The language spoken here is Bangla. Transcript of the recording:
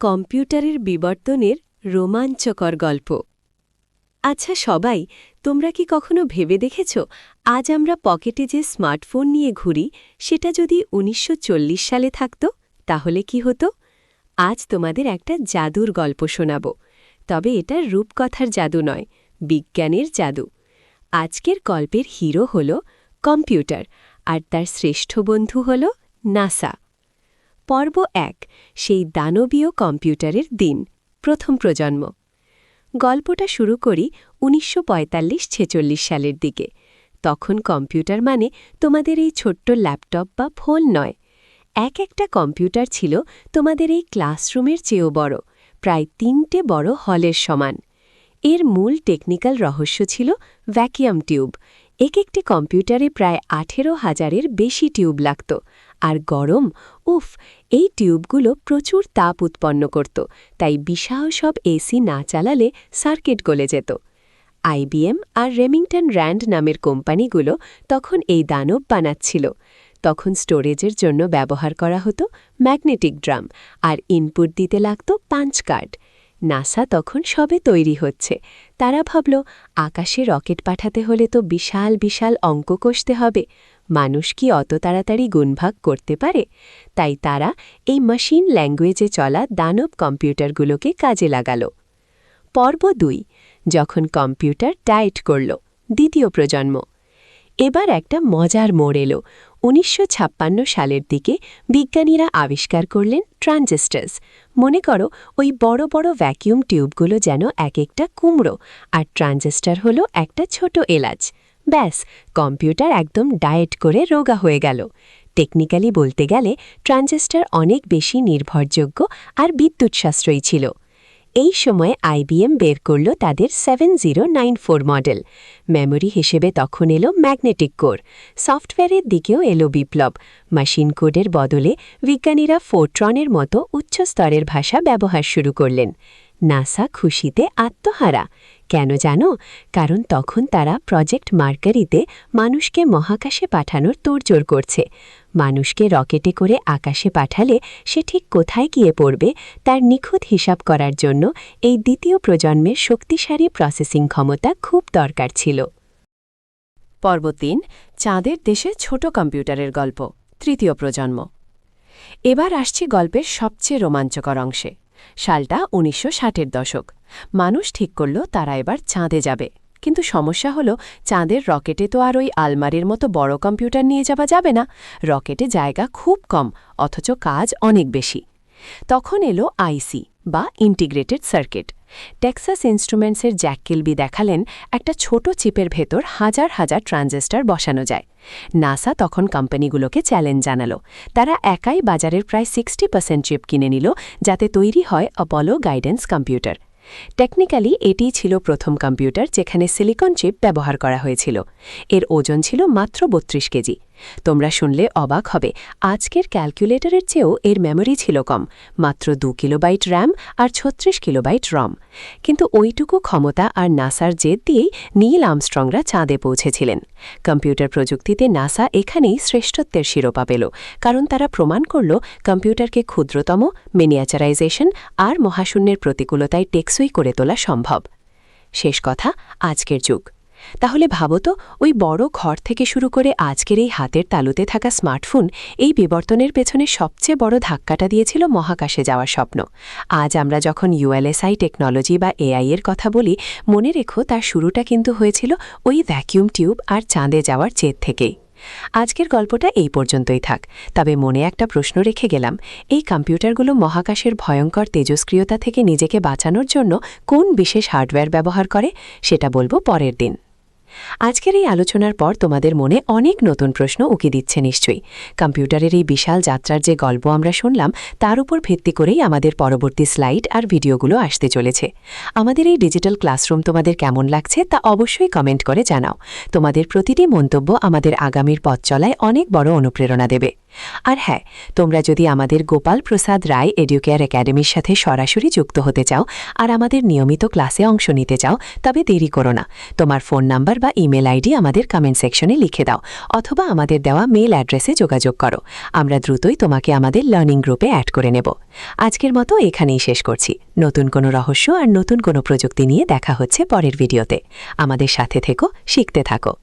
কম্পিউটারের বিবর্তনের রোমাঞ্চকর গল্প। আচ্ছা সবাই, তোমরা কি কখনো ভেবে দেখেছ আজ আমরা পকেটে যে স্মার্টফোন নিয়ে ঘুরি সেটা যদি ১৯৪০ সালে থাকত তাহলে কি হতো? আজ তোমাদের একটা জাদুর গল্প শোনাব। তবে এটা রূপকথার জাদু নয়, বিজ্ঞানের জাদু। আজকের গল্পের হিরো হল কম্পিউটার, আর তার শ্রেষ্ঠ বন্ধু হল নাসা। পর্ব ১, সেই দানবীয় কম্পিউটারের দিন, প্রথম প্রজন্ম। গল্পটা শুরু করি ১৯৪৫-৪৬ সালের দিকে। তখন কম্পিউটার মানে তোমাদের এই ছোট্ট ল্যাপটপ বা ফোন নয়। একটা কম্পিউটার ছিল তোমাদের এই ক্লাসরুমের চেয়েও বড়, প্রায় ৩টে বড় হলের সমান। এর মূল টেকনিক্যাল রহস্য ছিল ভ্যাকুয়াম টিউব। একটি কম্পিউটারে প্রায় ১৮,০০০-এর বেশি টিউব লাগত, আর গরম, উফ, এই টিউবগুলো প্রচুর তাপ উৎপন্ন করত, তাই বিশাল সব এসি না চালালে সার্কিট গলে যেত। আইবিএম আর রেমিংটন র্যান্ড নামের কোম্পানিগুলো তখন এই দানব বানাচ্ছিল। তখন স্টোরেজের জন্য ব্যবহার করা হতো ম্যাগনেটিক ড্রাম, আর ইনপুট দিতে লাগত পাঞ্চ কার্ড। নাসা তখন সবে তৈরি হচ্ছে। তারা ভাবল, আকাশে রকেট পাঠাতে হলে তো বিশাল বিশাল অঙ্ক কষতে হবে। মানুষ কি অত তাড়াতাড়ি গুণভাগ করতে পারে? তাই তারা এই মেশিন ল্যাঙ্গুয়েজে চলা দানব কম্পিউটারগুলোকে কাজে লাগাল। পর্ব ২, যখন কম্পিউটার ডায়েট করল, দ্বিতীয় প্রজন্ম। এবার একটা মজার মোড় এলো। ১৯৫৬ সালের দিকে বিজ্ঞানীরা আবিষ্কার করলেন ট্রানজিস্টার্স। মনে করো, ওই বড় বড় ভ্যাকুয়াম টিউবগুলো যেন একটা কুমড়ো, আর ট্রানজিস্টার হলো একটা ছোট এলাচ। ব্যাস, কম্পিউটার একদম ডায়েট করে রোগা হয়ে গেল। টেকনিক্যালি বলতে গেলে ট্রানজিস্টার অনেক বেশি নির্ভরযোগ্য আর বিদ্যুৎ সাশ্রয়ী ছিল। এই সময় আইবিএম বের করল তাদের 7094 মডেল। মেমোরি হিসেবে তখন এলো ম্যাগনেটিক কোর। সফটওয়্যারের দিকেও এলো বিপ্লব। মেশিন কোডের বদলে বিজ্ঞানীরা ফোরট্রনের মতো উচ্চস্তরের ভাষা ব্যবহার শুরু করলেন। নাসা খুশিতে আত্মহারা। কেন জানো? কারণ তখন তারা প্রজেক্ট মার্কারিতে মানুষকে মহাকাশে পাঠানোর তোড়জোড় করছে। মানুষকে রকেটে করে আকাশে পাঠালে সে ঠিক কোথায় গিয়ে পড়বে তার নিখুঁত হিসাব করার জন্য এই দ্বিতীয় প্রজন্মের শক্তিশালী প্রসেসিং ক্ষমতা খুব দরকার ছিল। পর্ব ৩, চাঁদের দেশে ছোট কম্পিউটারের গল্প, তৃতীয় প্রজন্ম। এবার আসছি গল্পের সবচেয়ে রোমাঞ্চকর অংশে। সালটা ১৯৬০-এর দশক। মানুষ ঠিক করল তারা এবার চাঁদে যাবে। কিন্তু সমস্যা হলো, চাঁদের রকেটে তো আর ওই আলমারির মতো বড় কম্পিউটার নিয়ে যাওয়া যাবে না। রকেটে জায়গা খুব কম, অথচ কাজ অনেক বেশি। তখন এলো আইসি বা ইন্টিগ্রেটেড সার্কিট। টেক্সাস ইনস্ট্রুমেন্টসের জ্যাক কিলবি দেখালেন একটা ছোট চিপের ভেতর হাজার হাজার ট্রানজিস্টার বসানো যায়। নাসা তখন কোম্পানিগুলোকে চ্যালেঞ্জ জানালো। তারা একাই বাজারের প্রায় 60% চিপ কিনে নিল, যাতে তৈরি হয় অ্যাপোলো গাইডেন্স কম্পিউটার। টেকনিক্যালি এটিই ছিল প্রথম কম্পিউটার যেখানে সিলিকন চিপ ব্যবহার করা হয়েছিল। এর ওজন ছিল মাত্র ৩২ কেজি। তোমরা শুনলে অবাক হবে, আজকের ক্যালকুলেটরের চেয়েও এর মেমোরি ছিল কম, মাত্র ২ কিলোবাইট র্যাম আর ৩৬ কিলোবাইট রম। কিন্তু ওইটুকু ক্ষমতা আর নাসার জেদ দিয়েই নীল আর্মস্ট্রংরা চাঁদে পৌঁছেছিলেন। কম্পিউটার প্রযুক্তিতে নাসা এখানেই শ্রেষ্ঠত্বের শিরোপা পেল, কারণ তারা প্রমাণ করল কম্পিউটারকে ক্ষুদ্রতম, মিনিয়েচারাইজেশন আর মহাশূন্যের প্রতিকূলতায় টেকসই করে তোলা সম্ভব। শেষ কথা, আজকের যুগ। তাহলে ভাবো তো, ওই বড় ঘর থেকে শুরু করে আজকের এই হাতের তালুতে থাকা স্মার্টফোন, এই বিবর্তনের পেছনে সবচেয়ে বড় ধাক্কাটা দিয়েছিল মহাকাশে যাওয়ার স্বপ্ন। আজ আমরা যখন ইউএলএসআই টেকনোলজি বা এআই এর কথা বলি, মনে রেখো তার শুরুটা কিন্তু হয়েছিল ওই ভ্যাকুয়াম টিউব আর চাঁদে যাওয়ার জেদ থেকেই। আজকের গল্পটা এই পর্যন্তই থাক, তবে মনে একটা প্রশ্ন রেখে গেলাম, এই কম্পিউটারগুলো মহাকাশের ভয়ঙ্কর তেজস্ক্রিয়তা থেকে নিজেকে বাঁচানোর জন্য কোন বিশেষ হার্ডওয়্যার ব্যবহার করে সেটা বলবো পরের দিন। আজকের এই আলোচনার পর তোমাদের মনে অনেক নতুন প্রশ্ন উকি দিচ্ছে নিশ্চয়ই। কম্পিউটারের এই বিশাল যাত্রার যে গল্প আমরা শুনলাম, তার উপর ভিত্তি করেই আমাদের পরবর্তী স্লাইড আর ভিডিওগুলো আসতে চলেছে। আমাদের এই ডিজিটাল ক্লাসরুম তোমাদের কেমন লাগছে তা অবশ্যই কমেন্ট করে জানাও। তোমাদের প্রতিটি মন্তব্য আমাদের আগামীর পথ চলায় অনেক বড় অনুপ্রেরণা দেবে। আর হ্যাঁ, তোমরা যদি আমাদের গোপাল প্রসাদ রায় এডুকেয়ার একাডেমির সাথে সরাসরি যুক্ত হতে চাও আর আমাদের নিয়মিত ক্লাসে অংশ নিতে চাও, তবে দেরি করো না। তোমার ফোন নাম্বার বা ইমেল আইডি আমাদের কমেন্ট সেকশনে লিখে দাও, অথবা আমাদের দেওয়া মেল অ্যাড্রেসে যোগাযোগ করো। আমরা দ্রুতই তোমাকে আমাদের লার্নিং গ্রুপে অ্যাড করে নেব। আজকের মতো এখানেই শেষ করছি। নতুন কোনো রহস্য আর নতুন কোনো প্রযুক্তি নিয়ে দেখা হচ্ছে পরের ভিডিওতে। আমাদের সাথে থেকো, শিখতে থাকো।